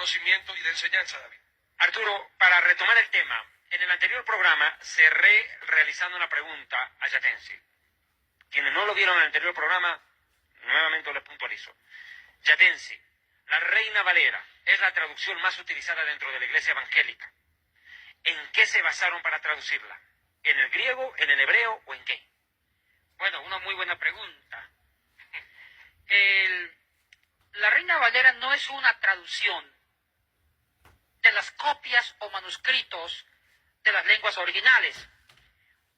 conocimiento y de enseñanza, David. Arturo, para retomar el tema, en el anterior programa cerré realizando una pregunta a Yatensi. Quienes no lo vieron en el anterior programa, nuevamente les puntualizo. Yatensi, la Reina Valera es la traducción más utilizada dentro de la Iglesia evangélica. ¿En qué se basaron para traducirla? ¿En el griego, en el hebreo o en qué? Bueno, una muy buena pregunta. La Reina Valera no es una traducción de las copias o manuscritos de las lenguas originales.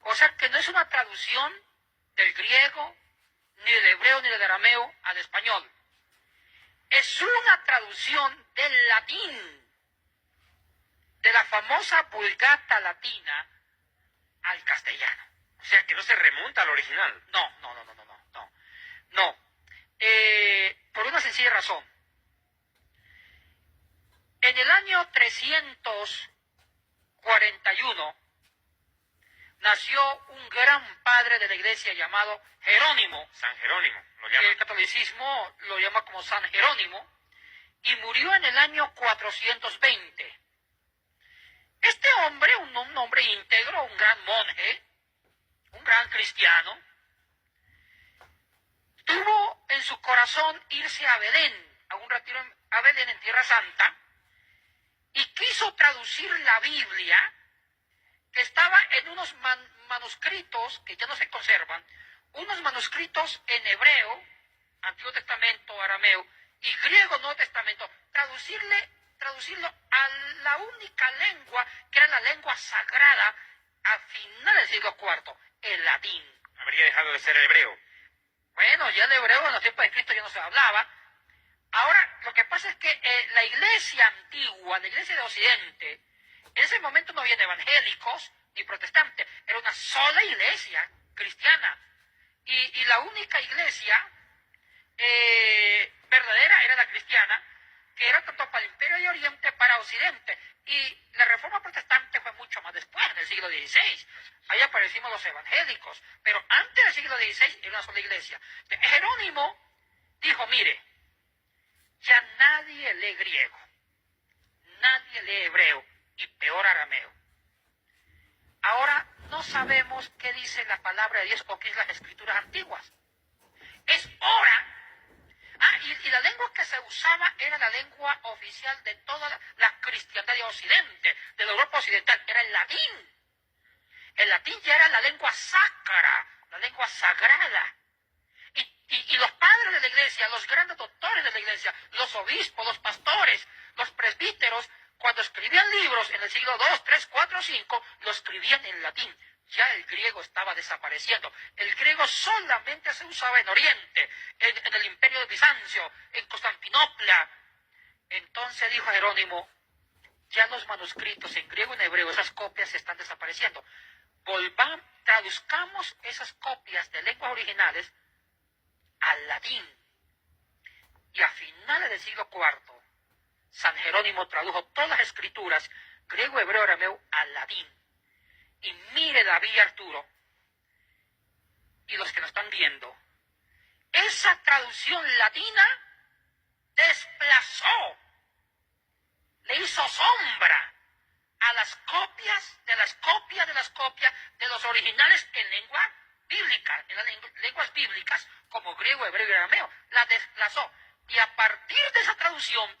O sea que no es una traducción del griego, ni del hebreo, ni del arameo al español. Es una traducción del latín, de la famosa Vulgata latina al castellano. O sea que no se remonta al original. No. Por una sencilla razón. En el año 341 nació un gran padre de la iglesia llamado Jerónimo. San Jerónimo, lo llama. El catolicismo lo llama como San Jerónimo, y murió en el año 420. Este hombre, un hombre íntegro, un gran monje, un gran cristiano, tuvo en su corazón irse a Belén, a un retiro a Belén en Tierra Santa, y quiso traducir la Biblia, que estaba en unos manuscritos que ya no se conservan, unos manuscritos en hebreo, Antiguo Testamento, arameo, y griego, Nuevo Testamento, traducirlo a la única lengua que era la lengua sagrada a finales del siglo IV, el latín. Habría dejado de ser el hebreo. Bueno, ya el hebreo en los tiempos de Cristo ya no se hablaba. Ahora, lo que pasa es que la iglesia antigua, la iglesia de Occidente, en ese momento no había evangélicos ni protestantes, era una sola iglesia cristiana. Y la única iglesia verdadera era la cristiana, que era tanto para el Imperio de Oriente para Occidente. Y la Reforma Protestante fue mucho más después, en el siglo XVI. Ahí aparecimos los evangélicos, pero antes del siglo XVI era una sola iglesia. Jerónimo dijo, mire, ya nadie lee griego, nadie lee hebreo, y peor arameo. Ahora no sabemos qué dice la palabra de Dios o qué es las escrituras antiguas. Es hora. Y la lengua que se usaba era la lengua oficial de toda la cristiandad de Occidente, de la Europa occidental, era el latín. El latín ya era la lengua sacra, la lengua sagrada. Y los padres de la iglesia, los grandes doctores de la iglesia, los obispos, los pastores, los presbíteros, cuando escribían libros en el siglo II, III, IV, V, lo escribían en latín. Ya el griego estaba desapareciendo. El griego solamente se usaba en Oriente, en el Imperio de Bizancio, en Constantinopla. Entonces dijo Jerónimo, ya los manuscritos en griego y en hebreo, esas copias están desapareciendo. Traduzcamos esas copias de lenguas originales al latín. Y a finales del siglo IV, San Jerónimo tradujo todas las escrituras, griego, hebreo, arameo, al latín. Y mire, David y Arturo, y los que nos están viendo, esa traducción latina desplazó, le hizo sombra a las copias de las copias de las copias de los originales en lengua bíblica, en las lenguas bíblicas, como griego, hebreo y arameo, la desplazó. Y a partir de esa traducción,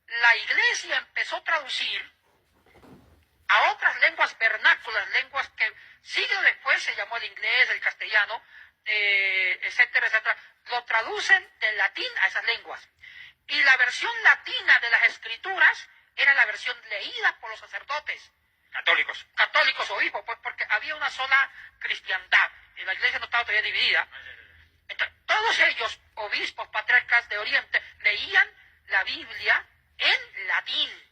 la iglesia empezó a traducir a otras lenguas vernáculas, lenguas que siglos después se llamó el inglés, el castellano, etcétera, etcétera. Lo traducen del latín a esas lenguas. Y la versión latina de las escrituras era la versión leída por los sacerdotes. Católicos obispos, pues porque había una sola cristiandad. Y la iglesia no estaba todavía dividida. Entonces, todos ellos, obispos, patriarcas de Oriente, leían la Biblia en latín.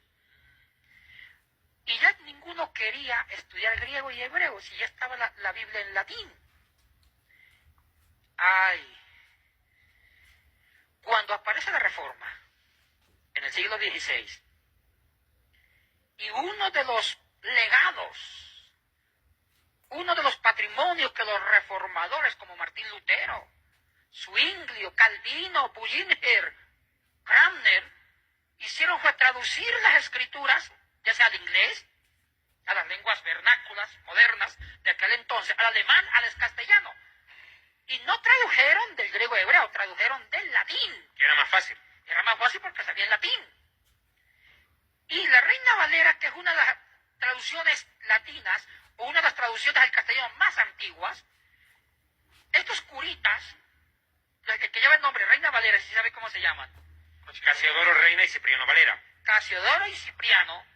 Y ya ninguno quería estudiar griego y hebreo, si ya estaba la Biblia en latín. Cuando aparece la Reforma, en el siglo XVI, y uno de los legados, uno de los patrimonios que los reformadores como Martín Lutero, Zwinglio, Calvino, Bullinger, Cranmer, hicieron fue traducir traducir las escrituras, ya sea al inglés, a las lenguas vernáculas, modernas, de aquel entonces, al alemán, al castellano. Y no tradujeron del griego hebreo, tradujeron del latín. Que era más fácil. Era más fácil porque sabía el latín. Y la Reina Valera, que es una de las traducciones latinas, o una de las traducciones al castellano más antiguas, estos curitas, que lleva el nombre Reina Valera, si sabe cómo se llaman. Casiodoro Reina y Cipriano Valera. Casiodoro y Cipriano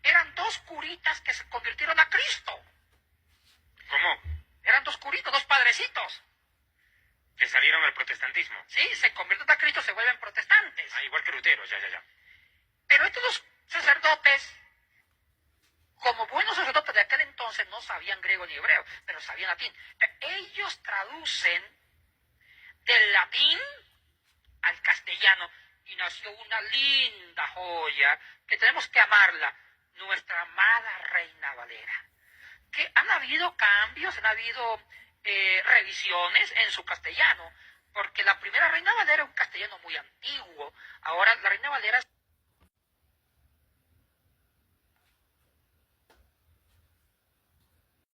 eran dos curitas que se convirtieron a Cristo. ¿Cómo? Eran dos curitos, dos padrecitos. Que salieron al protestantismo. Sí, se convierten a Cristo, se vuelven protestantes. Ah, igual que Lutero, ya. Pero estos dos sacerdotes, como buenos sacerdotes de aquel entonces, no sabían griego ni hebreo, pero sabían latín. Ellos traducen del latín al castellano y nació una linda joya que tenemos que amarla, nuestra amada Reina Valera. Que han habido cambios, han habido revisiones en su castellano, porque la primera Reina Valera es un castellano muy antiguo. Ahora la Reina Valera